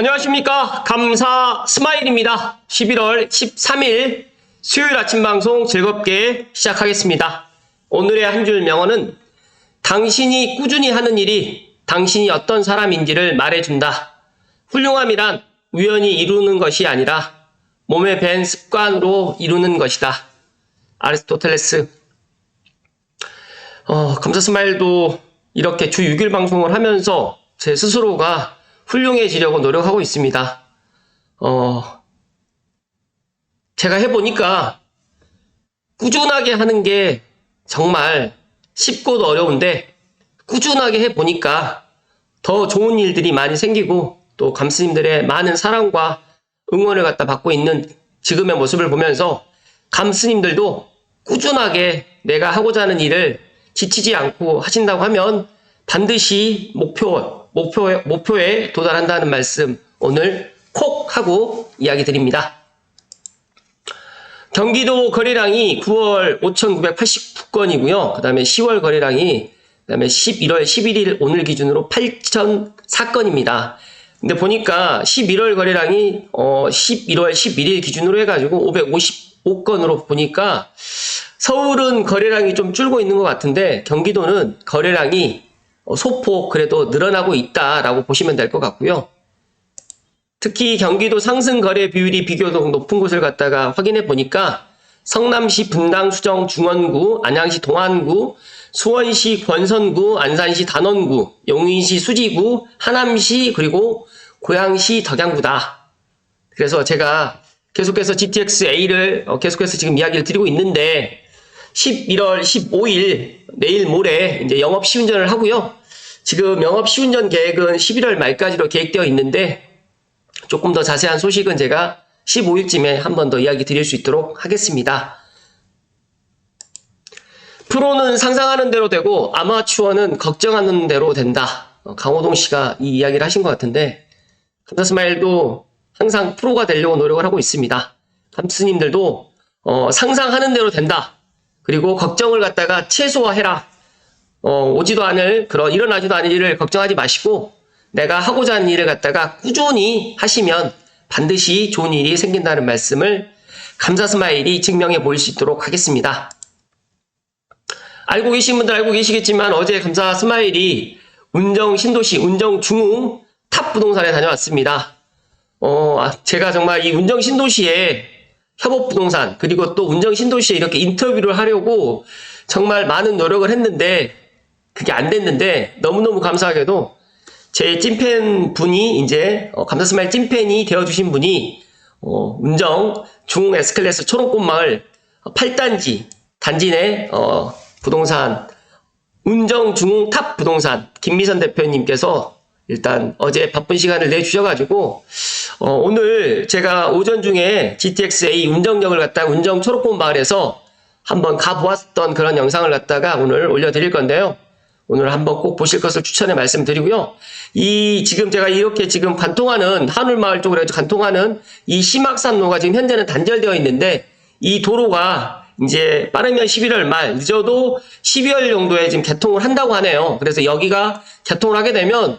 안녕하십니까. 감사 스마일입니다. 11월 13일 수요일 아침 방송 즐겁게 시작하겠습니다. 오늘의 한 줄 명언은 당신이 꾸준히 하는 일이 당신이 어떤 사람인지를 말해준다. 훌륭함이란 우연히 이루는 것이 아니라 몸에 밴 습관으로 이루는 것이다. 아리스토텔레스. 감사 스마일도 이렇게 주 6일 방송을 하면서 제 스스로가 훌륭해지려고 노력하고 있습니다. 제가 해보니까 꾸준하게 하는 게 정말 쉽고도 어려운데 꾸준하게 해보니까 더 좋은 일들이 많이 생기고 또 감스님들의 많은 사랑과 응원을 갖다 받고 있는 지금의 모습을 보면서 감스님들도 꾸준하게 내가 하고자 하는 일을 지치지 않고 하신다고 하면 반드시 목표에 도달한다는 말씀 오늘 콕 하고 이야기 드립니다. 경기도 거래량이 9월 5,989건이고요. 그 다음에 10월 거래량이 그 다음에 11월 11일 오늘 기준으로 8,004건입니다. 근데 보니까 11월 거래량이 11월 11일 기준으로 해가지고 555건으로 보니까 서울은 거래량이 좀 줄고 있는 것 같은데 경기도는 거래량이 소폭 그래도 늘어나고 있다라고 보시면 될 것 같고요. 특히 경기도 상승 거래 비율이 비교적 높은 곳을 갖다가 확인해 보니까 성남시 분당 수정 중원구, 안양시 동안구, 수원시 권선구, 안산시 단원구, 용인시 수지구, 하남시 그리고 고양시 덕양구다. 그래서 제가 계속해서 GTX-A를 계속해서 지금 이야기를 드리고 있는데 11월 15일 내일 모레 이제 영업 시운전을 하고요. 지금 영업 시운전 계획은 11월 말까지로 계획되어 있는데 조금 더 자세한 소식은 제가 15일쯤에 한 번 더 이야기 드릴 수 있도록 하겠습니다. 프로는 상상하는 대로 되고 아마추어는 걱정하는 대로 된다. 강호동 씨가 이 이야기를 하신 것 같은데 감사스마일도 항상 프로가 되려고 노력을 하고 있습니다. 감스님들도 상상하는 대로 된다. 그리고 걱정을 갖다가 최소화해라. 오지도 않을 일어나지도 않을 일을 걱정하지 마시고 내가 하고자 하는 일을 갖다가 꾸준히 하시면 반드시 좋은 일이 생긴다는 말씀을 감사 스마일이 증명해 보일 수 있도록 하겠습니다. 알고 계신 분들 알고 계시겠지만 어제 감사 스마일이 운정 신도시 운정 중흥 탑 부동산에 다녀왔습니다. 제가 정말 이 운정 신도시에 협업 부동산 그리고 또 운정 신도시에 이렇게 인터뷰를 하려고 정말 많은 노력을 했는데 그게 안 됐는데 너무너무 감사하게도 제 찐팬 분이 이제 감사 스마일 찐팬이 되어주신 분이 운정 중흥 S클래스 초록꽃마을 8단지 단지 내 부동산 운정 중흥 탑 부동산 김미선 대표님께서 일단 어제 바쁜 시간을 내주셔가지고 오늘 제가 오전 중에 GTX-A 운정역을 갖다가 운정 초록꽃마을에서 한번 가보았던 그런 영상을 갖다가 오늘 올려드릴 건데요. 오늘 한번 꼭 보실 것을 추천해 말씀드리고요. 지금 제가 이렇게 지금 관통하는 한울마을 쪽으로 해서 관통하는 이 심악산로가 지금 현재는 단절되어 있는데 이 도로가 이제 빠르면 11월 말 늦어도 12월 정도에 지금 개통을 한다고 하네요. 그래서 여기가 개통을 하게 되면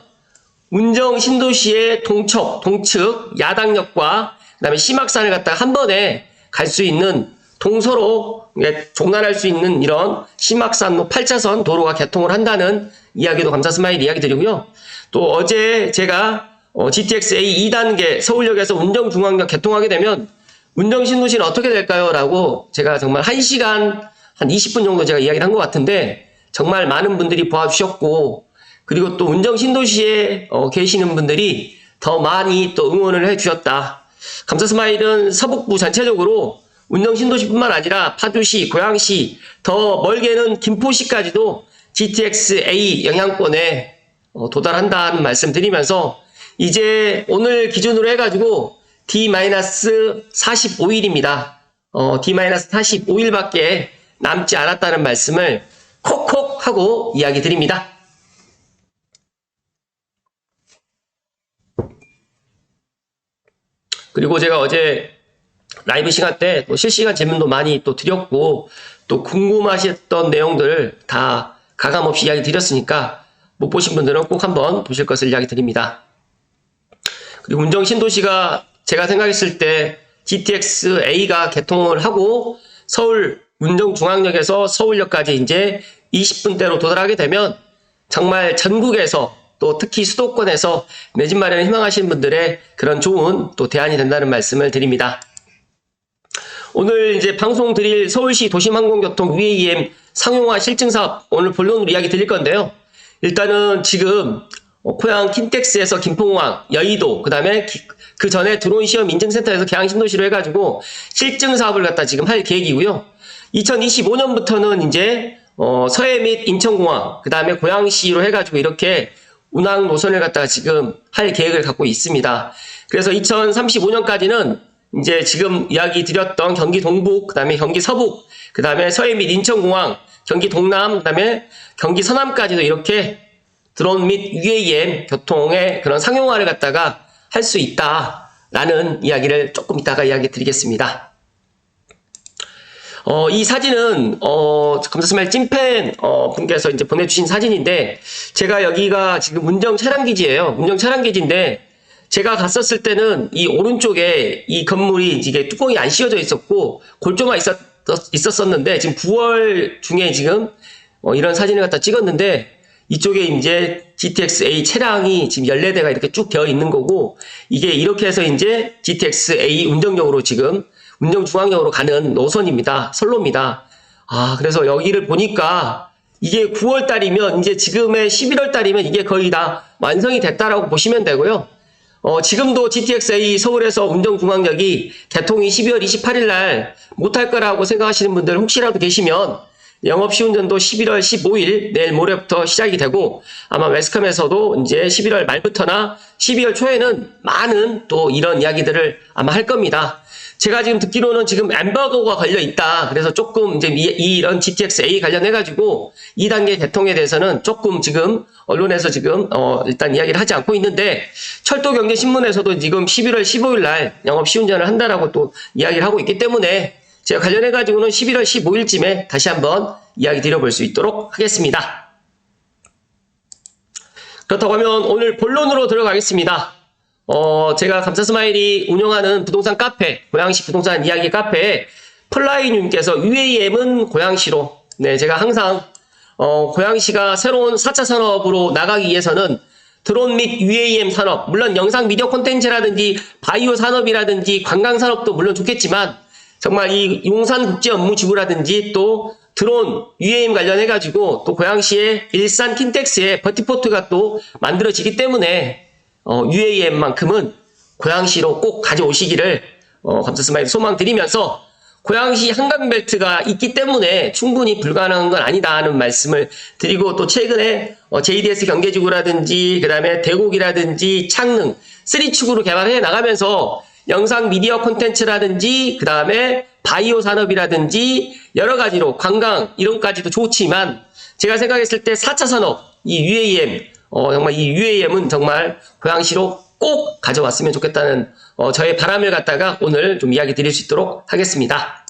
운정 신도시의 동측 야당역과 그다음에 심악산을 갖다가 한 번에 갈 수 있는 동서로 종날할 수 있는 이런 심악산로 8차선 도로가 개통을 한다는 이야기도 감사 스마일 이야기 드리고요. 또 어제 제가 GTX-A 2단계 서울역에서 운정중앙역 개통하게 되면 운정 신도시는 어떻게 될까요? 라고 제가 정말 1시간 한 20분 정도 제가 이야기를 한 것 같은데 정말 많은 분들이 봐주셨고 그리고 또 운정 신도시에 계시는 분들이 더 많이 또 응원을 해주셨다. 감사 스마일은 서북부 전체적으로 운정 신도시뿐만 아니라 파주시, 고양시, 더 멀게는 김포시까지도 GTX-A 영향권에 도달한다는 말씀 드리면서 이제 오늘 기준으로 해가지고 D-45일입니다. D-45일밖에 남지 않았다는 말씀을 콕콕 하고 이야기 드립니다. 그리고 제가 어제 라이브 시간 때 또 실시간 질문도 많이 또 드렸고 또 궁금하셨던 내용들 다 가감없이 이야기 드렸으니까 못 보신 분들은 꼭 한번 보실 것을 이야기 드립니다. 그리고 운정 신도시가 제가 생각했을 때 GTX A가 개통을 하고 서울 운정중앙역에서 서울역까지 이제 20분대로 도달하게 되면 정말 전국에서 또 특히 수도권에서 내 집 마련을 희망하시는 분들의 그런 좋은 또 대안이 된다는 말씀을 드립니다. 오늘 이제 방송 드릴 서울시 도심항공교통 UAM 상용화 실증 사업 오늘 본론으로 이야기 드릴 건데요. 일단은 지금 고양 킨텍스에서 김포공항, 여의도, 그 다음에 그 전에 드론 시험 인증센터에서 계양 신도시로 해가지고 실증 사업을 갖다 지금 할 계획이고요. 2025년부터는 이제 서해 및 인천공항, 그 다음에 고양시로 해가지고 이렇게 운항 노선을 갖다가 지금 할 계획을 갖고 있습니다. 그래서 2035년까지는 이제 지금 이야기 드렸던 경기 동북, 그 다음에 경기 서북, 그 다음에 서해 및 인천공항, 경기 동남, 그 다음에 경기 서남까지도 이렇게 드론 및 UAM 교통의 그런 상용화를 갖다가 할 수 있다라는 이야기를 조금 이따가 이야기 드리겠습니다. 이 사진은 감사스마일 찐팬 분께서 이제 보내주신 사진인데, 제가 여기가 지금 운정 차량기지예요. 운정 차량기지인데 제가 갔었을 때는 이 오른쪽에 이 건물이 이게 뚜껑이 안 씌워져 있었고 골조만 있었었는데 지금 9월 중에 지금 이런 사진을 갖다 찍었는데, 이쪽에 이제 GTX A 차량이 지금 14대가 이렇게 쭉 되어 있는 거고, 이게 이렇게 해서 이제 GTX A 운정역으로 지금 운정중앙역으로 가는 노선입니다. 선로입니다. 그래서 여기를 보니까 이게 9월 달이면 이제 지금의 11월 달이면 이게 거의 다 완성이 됐다라고 보시면 되고요. 지금도 GTX A 서울에서 운정중앙역이 개통이 12월 28일 날 못할 거라고 생각하시는 분들 혹시라도 계시면 영업 시운전도 11월 15일 내일 모레부터 시작이 되고, 아마 매스컴에서도 이제 11월 말부터나 12월 초에는 많은 또 이런 이야기들을 아마 할 겁니다. 제가 지금 듣기로는 지금 엠버거가 걸려 있다. 그래서 조금 이제 이런 GTX A 관련해가지고 2단계 개통에 대해서는 조금 지금 언론에서 지금 일단 이야기를 하지 않고 있는데, 철도경제신문에서도 지금 11월 15일 날 영업 시운전을 한다라고 또 이야기를 하고 있기 때문에 제가 관련해가지고는 11월 15일쯤에 다시 한번 이야기 드려볼 수 있도록 하겠습니다. 그렇다고 하면 오늘 본론으로 들어가겠습니다. 제가 감사스마일이 운영하는 부동산 카페, 고양시 부동산 이야기 카페에 플라이님께서 UAM은 고양시로, 네, 제가 항상 고양시가 새로운 4차 산업으로 나가기 위해서는 드론 및 UAM 산업, 물론 영상 미디어 콘텐츠라든지 바이오 산업이라든지 관광 산업도 물론 좋겠지만, 정말 이 용산국제업무지구라든지 또 드론, UAM 관련해가지고 또 고양시의 일산 킨텍스의 버티포트가 또 만들어지기 때문에 UAM만큼은 고양시로 꼭 가져오시기를 감사스마일 소망드리면서, 고양시 한강벨트가 있기 때문에 충분히 불가능한 건 아니다 하는 말씀을 드리고, 또 최근에 JDS 경계지구라든지 그 다음에 대곡이라든지 창릉 3축으로 개발해 나가면서 영상 미디어 콘텐츠라든지 그 다음에 바이오 산업이라든지 여러 가지로 관광 이런까지도 좋지만, 제가 생각했을 때 4차 산업 이 UAM 정말 이 UAM은 정말 고양시로 꼭 가져왔으면 좋겠다는 저의 바람을 갖다가 오늘 좀 이야기 드릴 수 있도록 하겠습니다.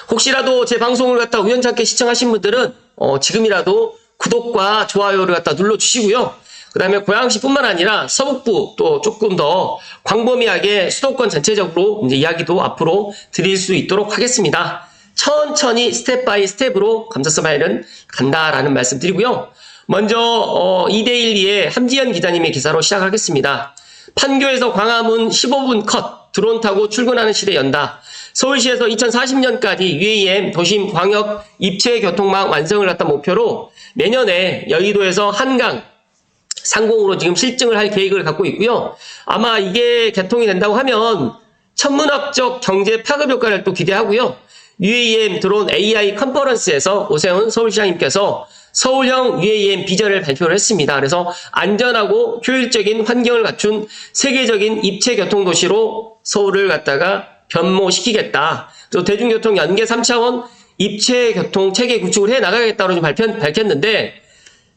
혹시라도 제 방송을 갖다 우연찮게 시청하신 분들은 지금이라도 구독과 좋아요를 갖다 눌러주시고요. 그 다음에 고양시뿐만 아니라 서북부 또 조금 더 광범위하게 수도권 전체적으로 이제 이야기도 앞으로 드릴 수 있도록 하겠습니다. 천천히 스텝 바이 스텝으로 감사스마일은 간다라는 말씀 드리고요. 먼저 2대1의 함지연 기자님의 기사로 시작하겠습니다. 판교에서 광화문 15분 컷, 드론 타고 출근하는 시대 연다. 서울시에서 2040년까지 UAM 도심 광역 입체 교통망 완성을 갖다 목표로 내년에 여의도에서 한강 상공으로 지금 실증을 할 계획을 갖고 있고요. 아마 이게 개통이 된다고 하면 천문학적 경제 파급 효과를 또 기대하고요. UAM 드론 AI 컨퍼런스에서 오세훈 서울시장님께서 서울형 UAM 비전을 발표를 했습니다. 그래서 안전하고 효율적인 환경을 갖춘 세계적인 입체 교통도시로 서울을 갖다가 변모시키겠다. 또 대중교통 연계 3차원 입체 교통 체계 구축을 해 나가겠다고 좀 밝혔는데,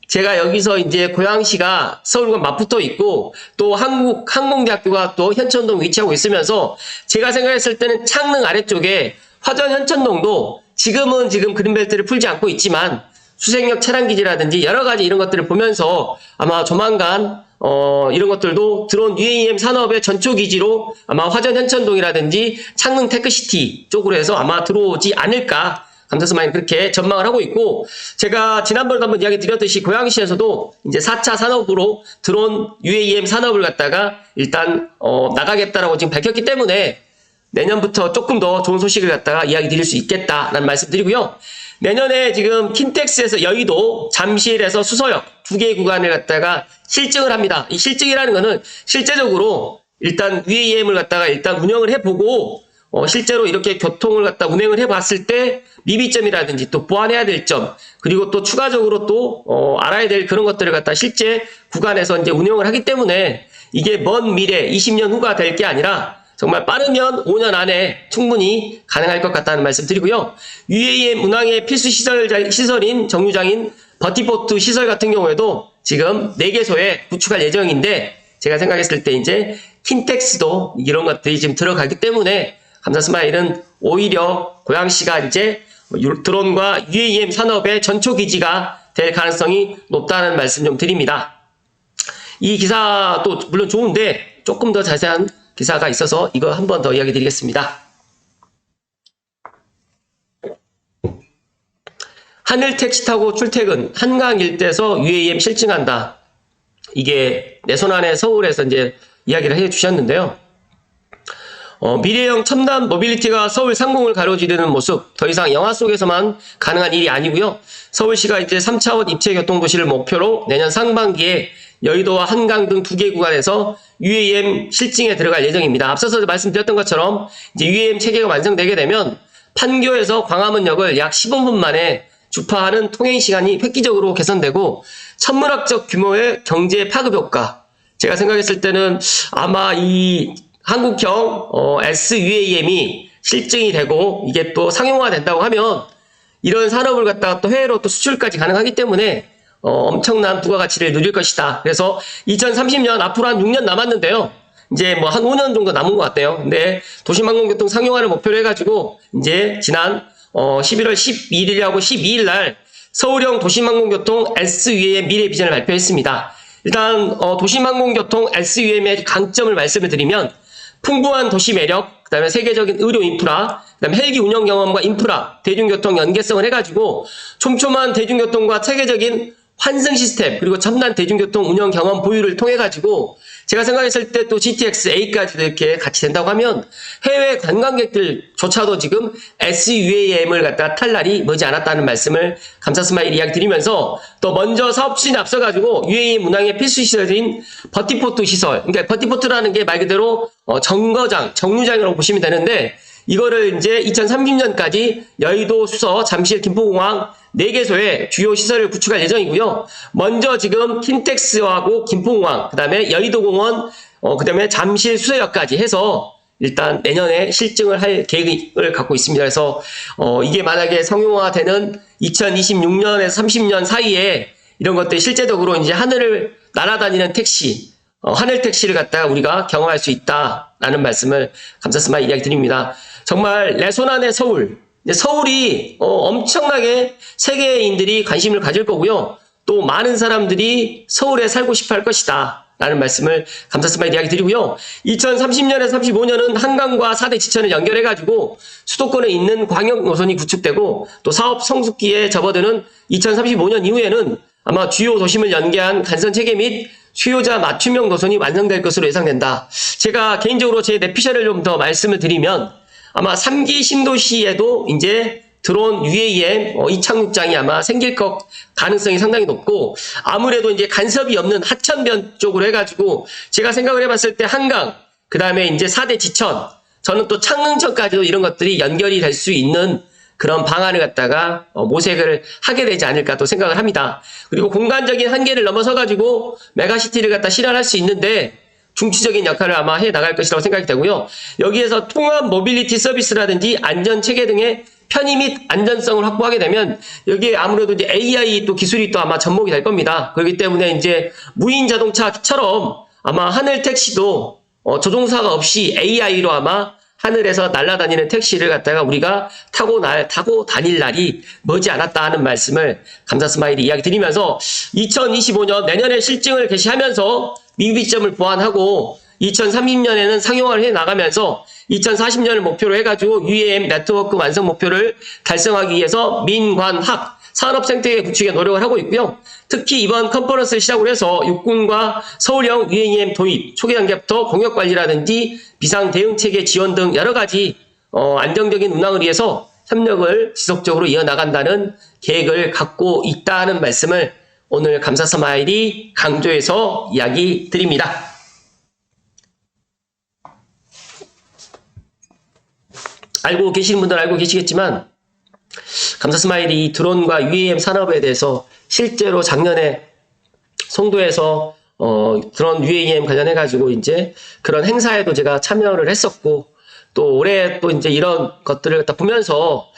제가 여기서 이제 고양시가 서울과 맞붙어 있고 또 한국항공대학교가 또 현천동 위치하고 있으면서, 제가 생각했을 때는 창릉 아래쪽에 화전 현천동도 지금 그린벨트를 풀지 않고 있지만 수색역 차량기지라든지 여러 가지 이런 것들을 보면서 아마 조만간 이런 것들도 드론 UAM 산업의 전초 기지로 아마 화전 현천동이라든지 창릉 테크시티 쪽으로 해서 아마 들어오지 않을까. 감사스마일 그렇게 전망을 하고 있고, 제가 지난번에도 한번 이야기 드렸듯이 고양시에서도 이제 4차 산업으로 드론 UAM 산업을 갖다가 일단 나가겠다라고 지금 밝혔기 때문에 내년부터 조금 더 좋은 소식을 갖다가 이야기 드릴 수 있겠다라는 말씀 드리고요. 내년에 지금 킨텍스에서 여의도, 잠실에서 수서역 두 개의 구간을 갖다가 실증을 합니다. 이 실증이라는 거는 실제적으로 일단 UAM을 갖다가 일단 운영을 해보고 실제로 이렇게 교통을 갖다 운행을 해봤을 때 미비점이라든지 또 보완해야 될 점, 그리고 또 추가적으로 또 알아야 될 그런 것들을 갖다 실제 구간에서 이제 운영을 하기 때문에 이게 먼 미래 20년 후가 될 게 아니라 정말 빠르면 5년 안에 충분히 가능할 것 같다는 말씀 드리고요. UAM 운항의 필수 시설인 정류장인 버티포트 시설 같은 경우에도 지금 4개소에 구축할 예정인데, 제가 생각했을 때 이제 킨텍스도 이런 것들이 지금 들어가기 때문에 감사스마일은 오히려 고양시가 이제 드론과 UAM 산업의 전초 기지가 될 가능성이 높다는 말씀 좀 드립니다. 이 기사도 물론 좋은데 조금 더 자세한 기사가 있어서 이거 한 번 더 이야기 드리겠습니다. 하늘 택시 타고 출퇴근, 한강 일대에서 UAM 실증한다. 이게 내 손 안에 서울에서 이제 이야기를 해 주셨는데요. 미래형 첨단 모빌리티가 서울 상공을 가로지르는 모습, 더 이상 영화 속에서만 가능한 일이 아니고요. 서울시가 이제 3차원 입체 교통도시를 목표로 내년 상반기에 여의도와 한강 등 2개 구간에서 UAM 실증에 들어갈 예정입니다. 앞서서 말씀드렸던 것처럼 이제 UAM 체계가 완성되게 되면 판교에서 광화문역을 약 15분 만에 주파하는 통행 시간이 획기적으로 개선되고 천문학적 규모의 경제 파급 효과. 제가 생각했을 때는 아마 이 한국형 SUAM이 실증이 되고 이게 또 상용화 된다고 하면 이런 산업을 갖다가 또 해외로 또 수출까지 가능하기 때문에 엄청난 부가가치를 누릴 것이다. 그래서 2030년 앞으로 한 6년 남았는데요. 이제 뭐 한 5년 정도 남은 것 같아요. 근데 도시망공교통 상용화를 목표로 해가지고 이제 지난 11월 11일하고 12일 날 서울형 도시망공교통 SUAM 미래 비전을 발표했습니다. 일단 도시망공교통 SUAM의 강점을 말씀을 드리면 풍부한 도시 매력, 그다음에 세계적인 의료 인프라, 그다음에 헬기 운영 경험과 인프라, 대중교통 연계성을 해가지고 촘촘한 대중교통과 체계적인 환승 시스템, 그리고 첨단 대중교통 운영 경험 보유를 통해 가지고 제가 생각했을 때 또 GTX A까지도 이렇게 같이 된다고 하면 해외 관광객들조차도 지금 SUAM을 갖다 탈 날이 머지 않았다는 말씀을 감사스마일 이야기 드리면서, 또 먼저 사업 추진에 앞서 가지고 UAM 운항의 필수 시설인 버티포트 시설, 그러니까 버티포트라는 게 말 그대로 정거장, 정류장이라고 보시면 되는데, 이거를 이제 2030년까지 여의도, 수서, 잠실, 김포공항 4개소에 주요 시설을 구축할 예정이고요. 먼저 지금 킨텍스하고 김포공항, 그 다음에 여의도공원, 그 다음에 잠실, 수서역까지 해서 일단 내년에 실증을 할 계획을 갖고 있습니다. 그래서 이게 만약에 상용화되는 2026년에서 30년 사이에 이런 것들이 실제적으로 이제 하늘을 날아다니는 택시, 하늘 택시를 갖다가 우리가 경험할 수 있다라는 말씀을 감사스마일 이야기 드립니다. 정말 내 손 안에 서울, 서울이 엄청나게 세계인들이 관심을 가질 거고요. 또 많은 사람들이 서울에 살고 싶어 할 것이다 라는 말씀을 감사스마일 이야기 드리고요. 2030년에서 35년은 한강과 4대 지천을 연결해 가지고 수도권에 있는 광역 노선이 구축되고, 또 사업 성숙기에 접어드는 2035년 이후에는 아마 주요 도심을 연계한 간선 체계 및 수요자 맞춤형 노선이 완성될 것으로 예상된다. 제가 개인적으로 제 내피셜을 좀 더 말씀을 드리면 아마 3기 신도시에도 이제 드론 UAM 이착륙장이 아마 생길 것 가능성이 상당히 높고, 아무래도 이제 간섭이 없는 하천변 쪽으로 해가지고 제가 생각을 해봤을 때 한강, 그 다음에 이제 4대 지천, 저는 또 창릉천까지도 이런 것들이 연결이 될 수 있는 그런 방안을 갖다가 모색을 하게 되지 않을까 또 생각을 합니다. 그리고 공간적인 한계를 넘어서 가지고 메가시티를 갖다 실현할 수 있는데 중추적인 역할을 아마 해 나갈 것이라고 생각이 되고요. 여기에서 통합 모빌리티 서비스라든지 안전 체계 등의 편의 및 안전성을 확보하게 되면 여기에 아무래도 이제 AI 또 기술이 또 아마 접목이 될 겁니다. 그렇기 때문에 이제 무인 자동차처럼 아마 하늘 택시도 조종사가 없이 AI로 아마 하늘에서 날아다니는 택시를 갖다가 우리가 타고 다닐 날이 머지 않았다 하는 말씀을 감사스마일이 이야기 드리면서 2025년 내년에 실증을 개시하면서 미비점을 보완하고 2030년에는 상용화를 해 나가면서 2040년을 목표로 해가지고 UAM 네트워크 완성 목표를 달성하기 위해서 민관학 산업 생태계 구축에 노력을 하고 있고요. 특히 이번 컨퍼런스를 시작으로 해서 육군과 서울형 UAM 도입, 초기 단계부터 공역 관리라든지 비상 대응 체계 지원 등 여러 가지 안정적인 운항을 위해서 협력을 지속적으로 이어나간다는 계획을 갖고 있다는 말씀을 오늘 감사 스마일이 강조해서 이야기 드립니다. 알고 계시는 분들은 알고 계시겠지만 감사 스마일이 드론과 UAM 산업에 대해서 실제로 작년에 송도에서 드론 UAM 관련해 가지고 이제 그런 행사에도 제가 참여를 했었고 또 올해 또 이제 이런 것들을 갖다 보면서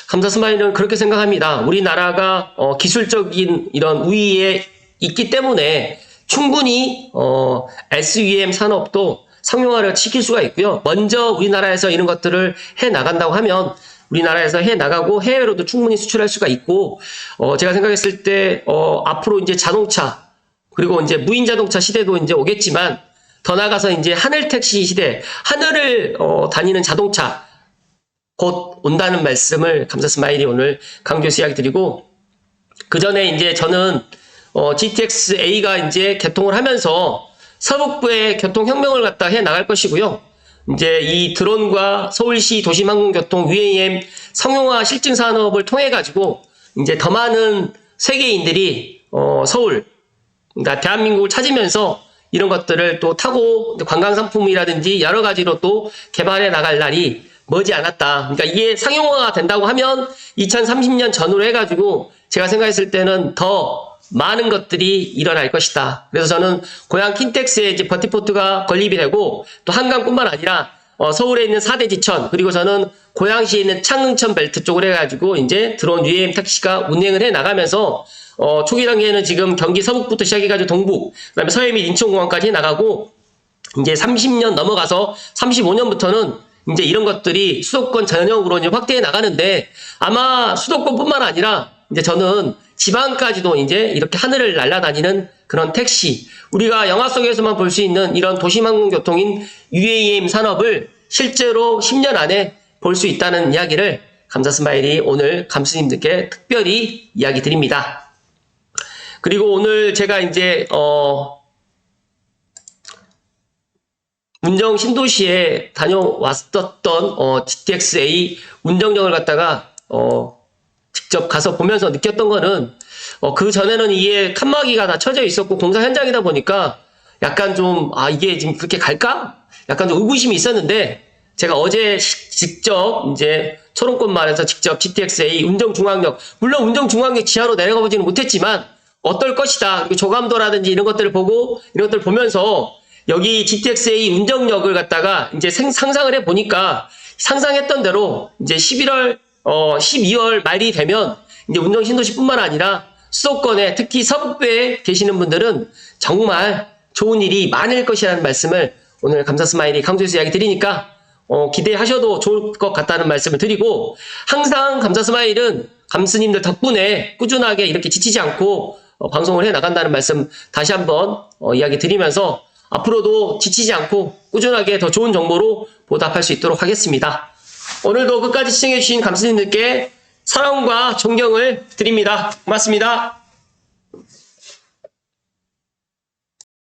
감사 스마일은 그렇게 생각합니다. 우리나라가 기술적인 이런 우위에 있기 때문에 충분히 SUM 산업도 상용화를 시킬 수가 있고요. 먼저 우리나라에서 이런 것들을 해 나간다고 하면 우리나라에서 해 나가고 해외로도 충분히 수출할 수가 있고 제가 생각했을 때 앞으로 이제 자동차 그리고 이제 무인 자동차 시대도 이제 오겠지만 더 나아가서 이제 하늘 택시 시대, 하늘을 다니는 자동차 곧 온다는 말씀을 감사 스마일이 오늘 강조해서 이야기 드리고 그 전에 이제 저는 GTX-A가 이제 개통을 하면서 서북부의 교통혁명을 갖다 해 나갈 것이고요. 이제 이 드론과 서울시 도심항공교통 UAM 상용화 실증 산업을 통해 가지고 이제 더 많은 세계인들이 서울, 그러니까 대한민국을 찾으면서 이런 것들을 또 타고 관광상품이라든지 여러 가지로 또 개발해 나갈 날이 머지 않았다. 그러니까 이게 상용화가 된다고 하면 2030년 전후로 해가지고 제가 생각했을 때는 더 많은 것들이 일어날 것이다. 그래서 저는 고향 킨텍스에 이제 버티포트가 건립이 되고 또 한강뿐만 아니라 서울에 있는 4대 지천 그리고 저는 고양시에 있는 창릉천 벨트 쪽을 해가지고 이제 드론 UAM 택시가 운행을 해 나가면서 초기 단계에는 지금 경기 서북부터 시작해가지고 동북, 그다음에 서해 및 인천공항까지 해 나가고 이제 30년 넘어가서 35년부터는 이제 이런 것들이 수도권 전역으로 이제 확대해 나가는데 아마 수도권뿐만 아니라 이제 저는 지방까지도 이제 이렇게 하늘을 날아다니는 그런 택시, 우리가 영화 속에서만 볼 수 있는 이런 도심항공교통인 UAM 산업을 실제로 10년 안에 볼 수 있다는 이야기를 감사 스마일이 오늘 감스님들께 특별히 이야기 드립니다. 그리고 오늘 제가 이제 문정 신도시에 다녀왔었던 GTX-A 운정역을 갖다가 직접 가서 보면서 느꼈던 거는 그 전에는 이게 칸막이가 다 쳐져 있었고 공사 현장이다 보니까 약간 좀 이게 지금 그렇게 갈까? 약간 좀 의구심이 있었는데 제가 어제 직접 이제 초롱권 말에서 직접 GTX-A 운정중앙역, 물론 운정중앙역 지하로 내려가 보지는 못했지만 어떨 것이다. 그리고 조감도라든지 이런 것들을 보고 이런 것들을 보면서 여기 GTX-A 운정역을 갖다가 이제 상상을 해 보니까 상상했던 대로 이제 12월 말이 되면 이제 운정 신도시뿐만 아니라 수도권에 특히 서북부에 계시는 분들은 정말 좋은 일이 많을 것이라는 말씀을 오늘 감사 스마일이 강조해서 이야기 드리니까 기대하셔도 좋을 것 같다는 말씀을 드리고 항상 감사 스마일은 감스님들 덕분에 꾸준하게 이렇게 지치지 않고 방송을 해 나간다는 말씀 다시 한번 이야기 드리면서 앞으로도 지치지 않고 꾸준하게 더 좋은 정보로 보답할 수 있도록 하겠습니다. 오늘도 끝까지 시청해주신 감스님들께 사랑과 존경을 드립니다. 고맙습니다.